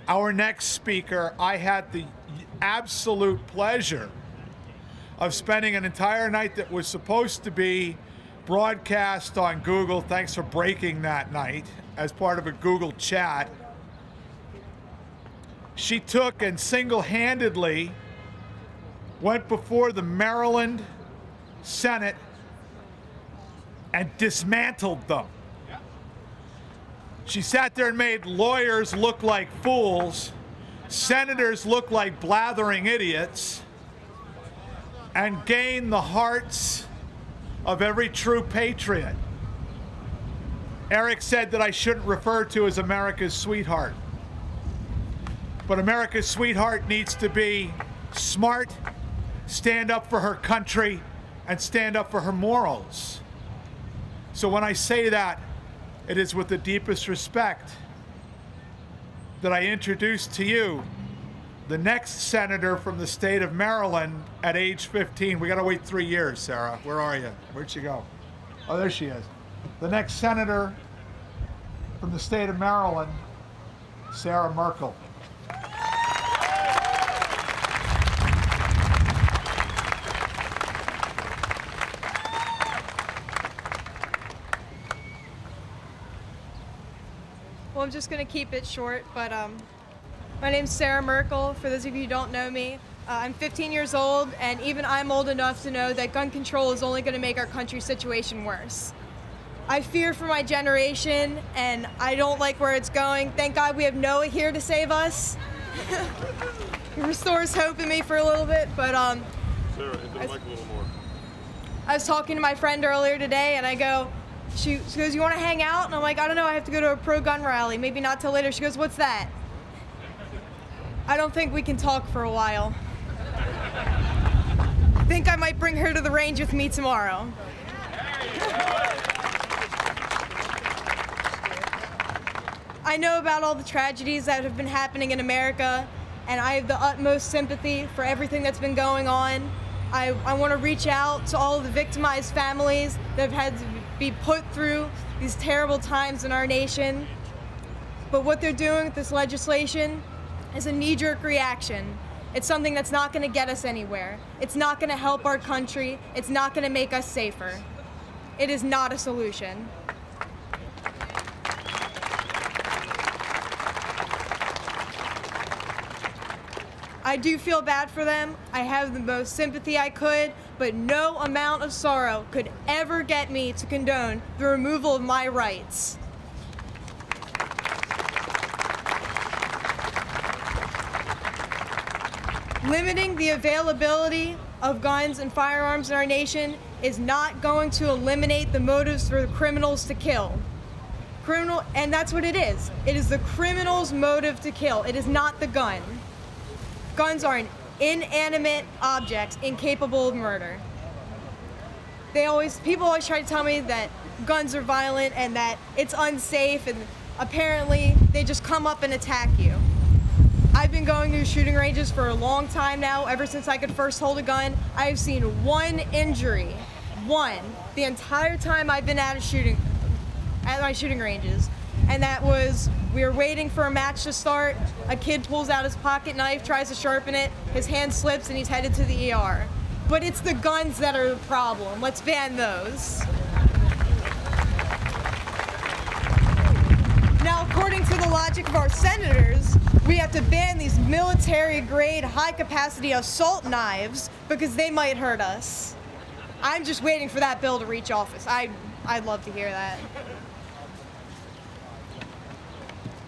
Our next speaker, I had the absolute pleasure of spending an entire night that was supposed to be broadcast on Google. Thanks for breaking that night as part of a Google chat. She took and single-handedly went before the Maryland Senate and dismantled them. She sat there and made lawyers look like fools, senators look like blathering idiots, and gained the hearts of every true patriot. Eric said that I shouldn't refer to as America's sweetheart. But America's sweetheart needs to be smart, stand up for her country, and stand up for her morals. So when I say that, it is with the deepest respect that I introduce to you the next senator from the state of Maryland at age 15. We gotta wait 3 years, Sarah. Where are you? Where'd she go? Oh, there she is. The next senator from the state of Maryland, Sarah Merkle. Well, I'm just going to keep it short, but my name's Sarah Merkle. For those of you who don't know me, I'm 15 years old, and even I'm old enough to know that gun control is only going to make our country's situation worse. I fear for my generation, and I don't like where it's going. Thank God we have Noah here to save us. He restores hope in me for a little bit, but Sarah, hit the mic a little more. I was talking to my friend earlier today, and I go, she goes, "You want to hang out?" And I'm like, "I don't know, I have to go to a pro-gun rally, maybe not till later." She goes, "What's that?" I don't think we can talk for a while. I think I might bring her to the range with me tomorrow. I know about all the tragedies that have been happening in America, and I have the utmost sympathy for everything that's been going on. I want to reach out to all of the victimized families that have had to be put through these terrible times in our nation. But what they're doing with this legislation is a knee-jerk reaction. It's something that's not going to get us anywhere. It's not going to help our country. It's not going to make us safer. It is not a solution. I do feel bad for them. I have the most sympathy I could, but no amount of sorrow could ever get me to condone the removal of my rights. Limiting the availability of guns and firearms in our nation is not going to eliminate the motives for the criminals to kill. And that's what it is. It is the criminal's motive to kill. It is not the gun. Guns are inanimate objects incapable of murder. People always try to tell me that guns are violent and that it's unsafe, and apparently they just come up and attack you. I've been going to shooting ranges for a long time now, ever since I could first hold a gun. I've seen one injury, one, the entire time I've been at my shooting ranges. And that was, we were waiting for a match to start, a kid pulls out his pocket knife, tries to sharpen it, his hand slips, and he's headed to the ER. But it's the guns that are the problem. Let's ban those. Now, according to the logic of our senators, we have to ban these military-grade, high-capacity assault knives because they might hurt us. I'm just waiting for that bill to reach office. I'd love to hear that.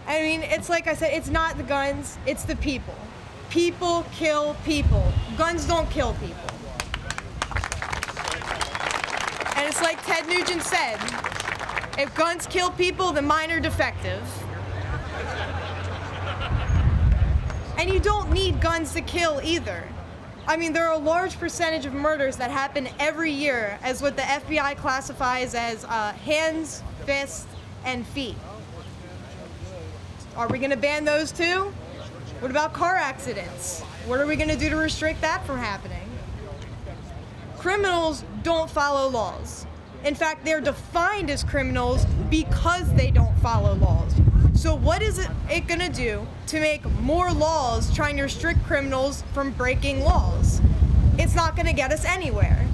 I mean, it's like I said, it's not the guns, it's the people. People kill people. Guns don't kill people. And it's like Ted Nugent said, if guns kill people, then mine are defective. And you don't need guns to kill either. I mean, there are a large percentage of murders that happen every year as what the FBI classifies as hands, fists, and feet. Are we going to ban those too? What about car accidents? What are we going to do to restrict that from happening? Criminals don't follow laws. In fact, they're defined as criminals because they don't follow laws. So what is it gonna do to make more laws trying to restrict criminals from breaking laws? It's not gonna get us anywhere.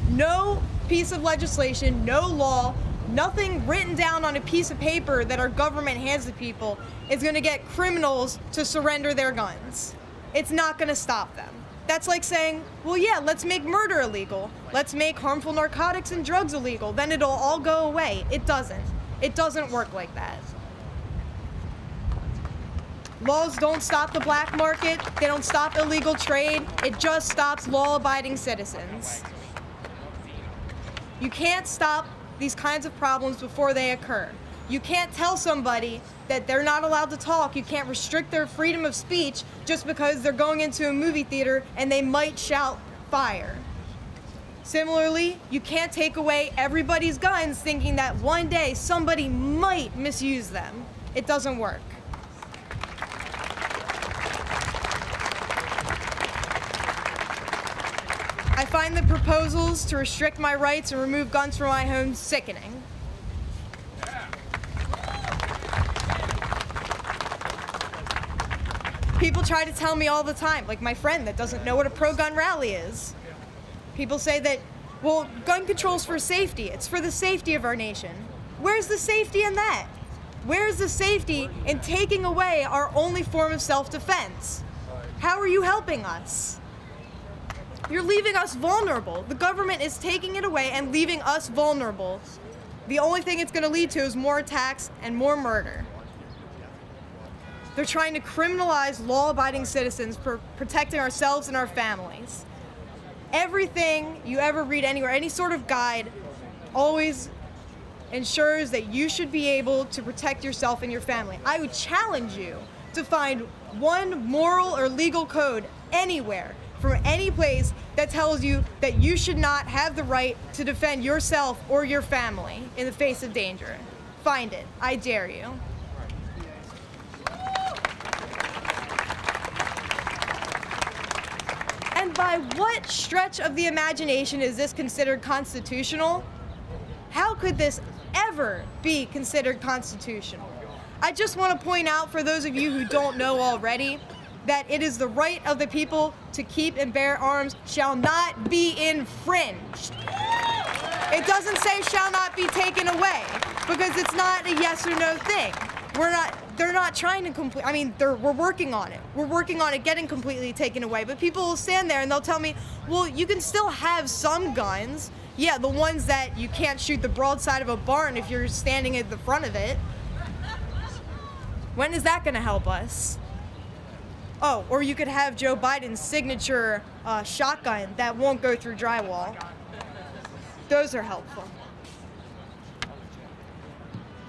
No piece of legislation, no law, nothing written down on a piece of paper that our government hands to people is gonna get criminals to surrender their guns. It's not gonna stop them. That's like saying, well, yeah, let's make murder illegal. Let's make harmful narcotics and drugs illegal. Then it'll all go away. It doesn't. It doesn't work like that. Laws don't stop the black market. They don't stop illegal trade. It just stops law-abiding citizens. You can't stop these kinds of problems before they occur. You can't tell somebody that they're not allowed to talk. You can't restrict their freedom of speech just because they're going into a movie theater and they might shout fire. Similarly, you can't take away everybody's guns thinking that one day somebody might misuse them. It doesn't work. I find the proposals to restrict my rights and remove guns from my home sickening. People try to tell me all the time, like my friend that doesn't know what a pro-gun rally is. People say that, well, gun control's for safety. It's for the safety of our nation. Where's the safety in that? Where's the safety in taking away our only form of self-defense? How are you helping us? You're leaving us vulnerable. The government is taking it away and leaving us vulnerable. The only thing it's going to lead to is more attacks and more murder. They're trying to criminalize law-abiding citizens for protecting ourselves and our families. Everything you ever read anywhere, any sort of guide, always ensures that you should be able to protect yourself and your family. I would challenge you to find one moral or legal code anywhere, from any place, that tells you that you should not have the right to defend yourself or your family in the face of danger. Find it. I dare you. And by what stretch of the imagination is this considered constitutional? How could this ever be considered constitutional? I just want to point out, for those of you who don't know already, that it is the right of the people to keep and bear arms shall not be infringed. It doesn't say shall not be taken away, because it's not a yes or no thing. They're not trying to complete, I mean, we're working on it. We're working on it getting completely taken away, but people will stand there and they'll tell me, well, you can still have some guns. Yeah, the ones that you can't shoot the broadside of a barn if you're standing at the front of it. When is that gonna help us? Oh, or you could have Joe Biden's signature shotgun that won't go through drywall. Those are helpful.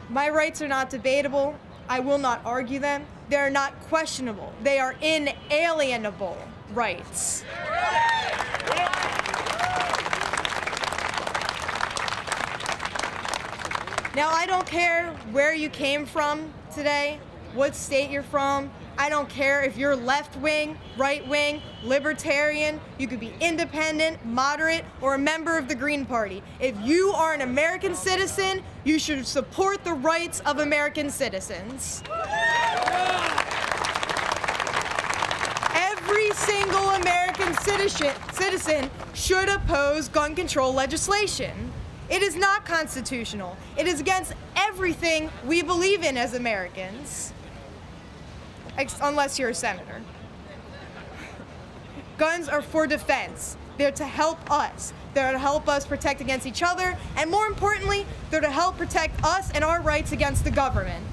My rights are not debatable. I will not argue them. They are not questionable. They are inalienable rights. Now, I don't care where you came from today, what state you're from. I don't care if you're left-wing, right-wing, libertarian. You could be independent, moderate, or a member of the Green Party. If you are an American citizen, you should support the rights of American citizens. Every single American citizen should oppose gun control legislation. It is not constitutional. It is against everything we believe in as Americans. Unless you're a senator. Guns are for defense. They're to help us. They're to help us protect against each other, and more importantly, they're to help protect us and our rights against the government.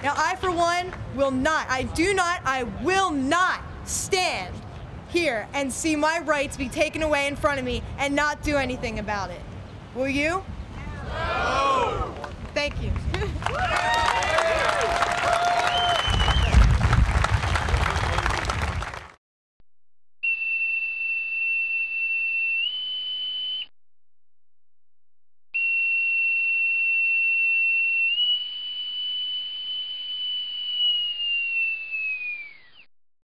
Now, I, for one, will not stand here and see my rights be taken away in front of me and not do anything about it. Will you? No! Thank you.